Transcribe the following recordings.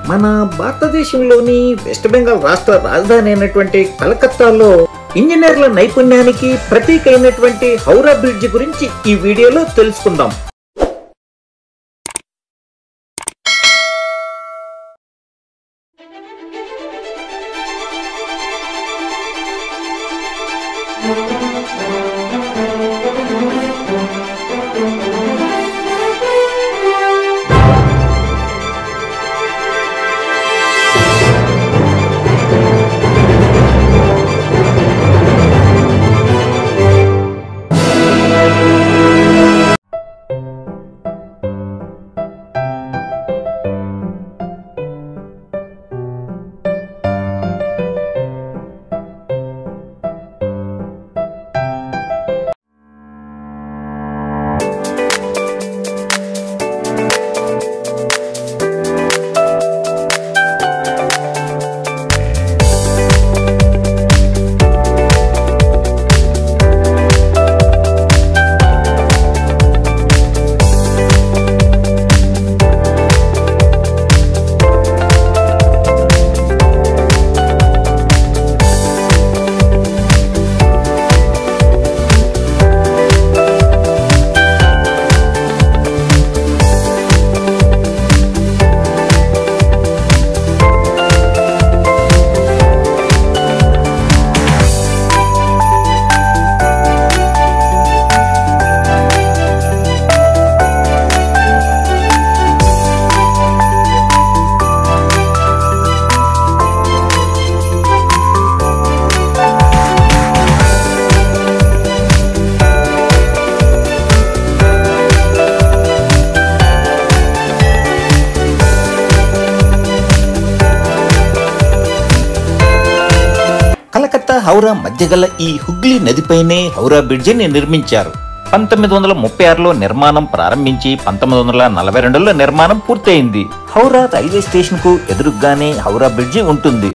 మన భారతదేశంలోని వెస్ట్ బెంగాల్ రాష్ట్ర రాజధాని అయినటువంటి కలకత్తాలో ఇంజనీర్ల నైపుణ్యానికి ప్రతీక అయినటువంటి హౌరా బ్రిడ్జ్ గురించి ఈ వీడియోలో తెలుసుకుందాం. కలకత్తా హౌరా మధ్య గల ఈ హుగ్లీ నదిపైనే హౌరా బ్రిడ్జిని నిర్మించారు. 1936లో నిర్మాణం ప్రారంభించి 1942లో నిర్మాణం పూర్తయింది. హౌరా రైల్వే స్టేషన్ కు ఎదురుగానే హౌరా బ్రిడ్జి ఉంటుంది.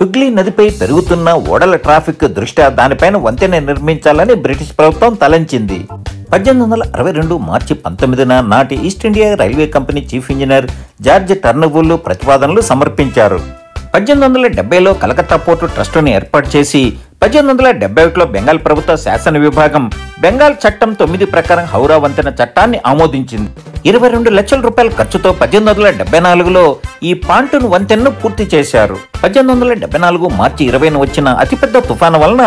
హుగ్లీ నదిపై పెరుగుతున్న ఓడల ట్రాఫిక్ దృష్ట్యా దానిపైన వంతెన నిర్మించాలని బ్రిటిష్ ప్రభుత్వం తలంచింది. 1862 మార్చి 19న నాటి East India railway company chief engineer George Turnbull ప్రతిపాదనలు సమర్పించారు. 1870లో కలకత్తా పోర్టు ట్రస్టును ఏర్పాటు చేసి 1871లో బెంగాల్ ప్రభుత్వ శాసన విభాగం బెంగాల్ చట్టం 9 ప్రకారం హౌరా వంతెన చట్టాన్ని ఆమోదించింది. 22 లక్షల రూపాయల ఖర్చుతో 1874లో ఈ పాంటూన్ వంతెనను పూర్తి చేశారు. 1874 మార్చి 20న వచ్చిన అతిపెద్ద తుఫాను వలన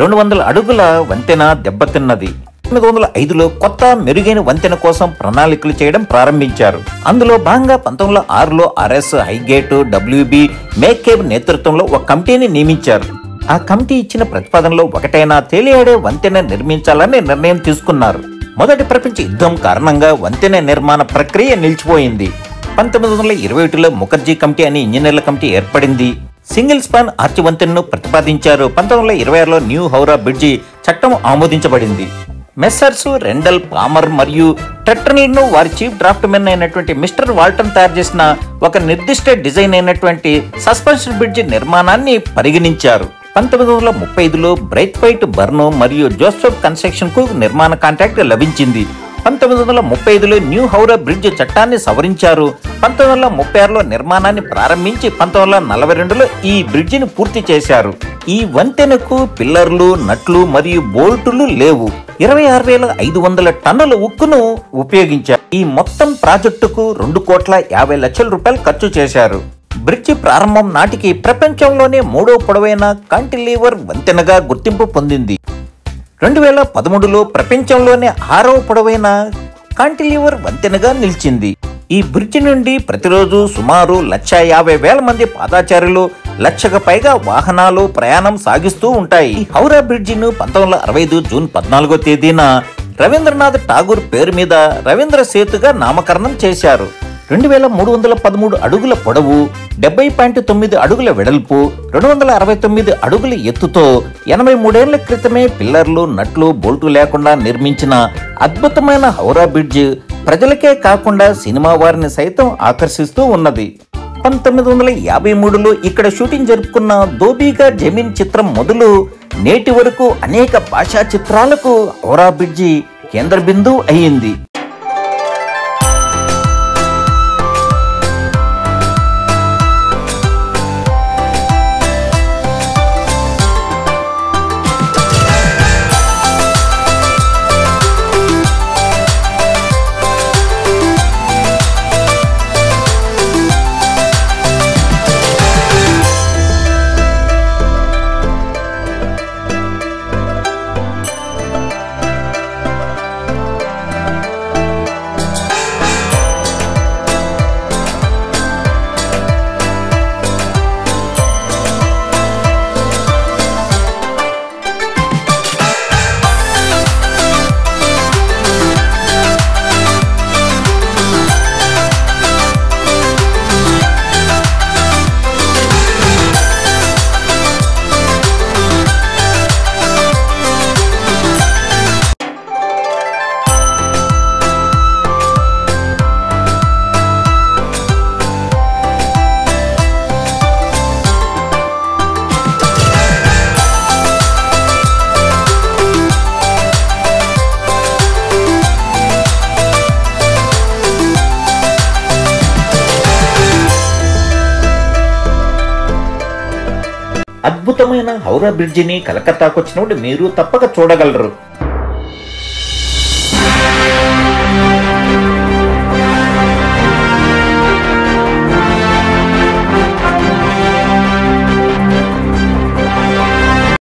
200 అడుగుల వంతెన దెబ్బతిన్నది. 1905లో కొత్త మెరుగైన వంతెన కోసం ప్రణాళికలు చేయడం ప్రారంభించారు. అందులో భాగంగా 1906లో ఆర్ఎస్ హైగేట్, WB మేకేబ్ నేతృత్వంలో ఒక కమిటీని నియమించారు. ఆ కమిటీ ఇచ్చిన ప్రతిపాదనలో ఒకటైనా తేలియాడే వంతెన నిర్మించాలని నిర్ణయం తీసుకున్నారు. మొదటి ప్రపంచ యుద్ధం కారణంగా వంతెన నిర్మాణ ప్రక్రియ నిలిచిపోయింది. 1921లో ముఖర్జీ కమిటీ అని ఇంజనీర్ల కమిటీ ఏర్పడింది. సింగిల్ స్పాన్ ఆర్చి వంతెనను ప్రతిపాదించారు. 1926లో న్యూ హౌరా బ్రిడ్జి చట్టం ఆమోదించబడింది. మెస్సర్స్ రెండల్ పామర్ మరియు టెట్రన్లను వారి చీఫ్ డ్రాఫ్ట్ మెన్ అయినటువంటి మిస్టర్ వాల్టన్ తయారు చేసిన ఒక నిర్దిష్ట డిజైన్ అయినటువంటి సస్పెన్షన్ బ్రిడ్జి నిర్మాణాన్ని పరిగణించారు. 1935లో బ్రైట్ వైట్ బర్నో మరియు జోసెఫ్ కన్స్ట్రక్షన్ కు నిర్మాణ కాంట్రాక్ట్ లభించింది. 1935లో న్యూ హౌరా బ్రిడ్జ్ చట్టాన్ని సవరించారు. 1936లో నిర్మాణాన్ని ప్రారంభించి 1942లో ఈ బ్రిడ్జిని పూర్తి చేశారు. ఈ వంతెనకు పిల్లర్లు, నట్లు మరియు బోల్టులు లేవు. 26,500 టన్నుల ఉక్కును ఉపయోగించారు. ఈ మొత్తం ప్రాజెక్టుకు 2,50 లక్షల రూపాయలు ఖర్చు చేశారు. బ్రిడ్జి ప్రారంభం నాటికి ప్రపంచంలోనే 3వ పొడవైన కాంటిలీవర్ వంతెనగా గుర్తింపు పొందింది. 2013లో ప్రపంచంలోనే 6వ పొడవైన కాంటిలీవర్ వంతెనగా నిలిచింది. ఈ బ్రిడ్జి నుండి ప్రతిరోజు సుమారు 150,000 మంది పాదాచారులు, 1,00,000కు పైగా వాహనాలు ప్రయాణం సాగిస్తూ ఉంటాయి. హౌరా బ్రిడ్జిను 1965 జూన్ 14వ తేదీన రవీంద్రనాథ్ ఠాగూర్ పేరు మీద రవీంద్ర సేతుగా నామకరణం చేశారు. 2313 అడుగుల పొడవు, 70.9 అడుగుల వెడల్పు, 269 అడుగుల ఎత్తుతో 83 ఏళ్ల క్రితమే పిల్లర్లు, నట్లు, బోల్టు లేకుండా నిర్మించిన అద్భుతమైన హౌరా బ్రిడ్జ్ ప్రజలకే కాకుండా సినిమా వారిని సైతం ఆకర్షిస్తూ ఉన్నది. 1953లో ఇక్కడ షూటింగ్ జరుపుకున్న దోబీగా జమీన్ చిత్రం మొదలు నేటి వరకు అనేక భాషా చిత్రాలకు హౌరా బ్రిడ్జి కేంద్ర బిందువు అయ్యింది. అద్భుతమైన హౌరా బ్రిడ్జిని కలకత్తాకు వచ్చినప్పుడు మీరు తప్పక చూడగలరు.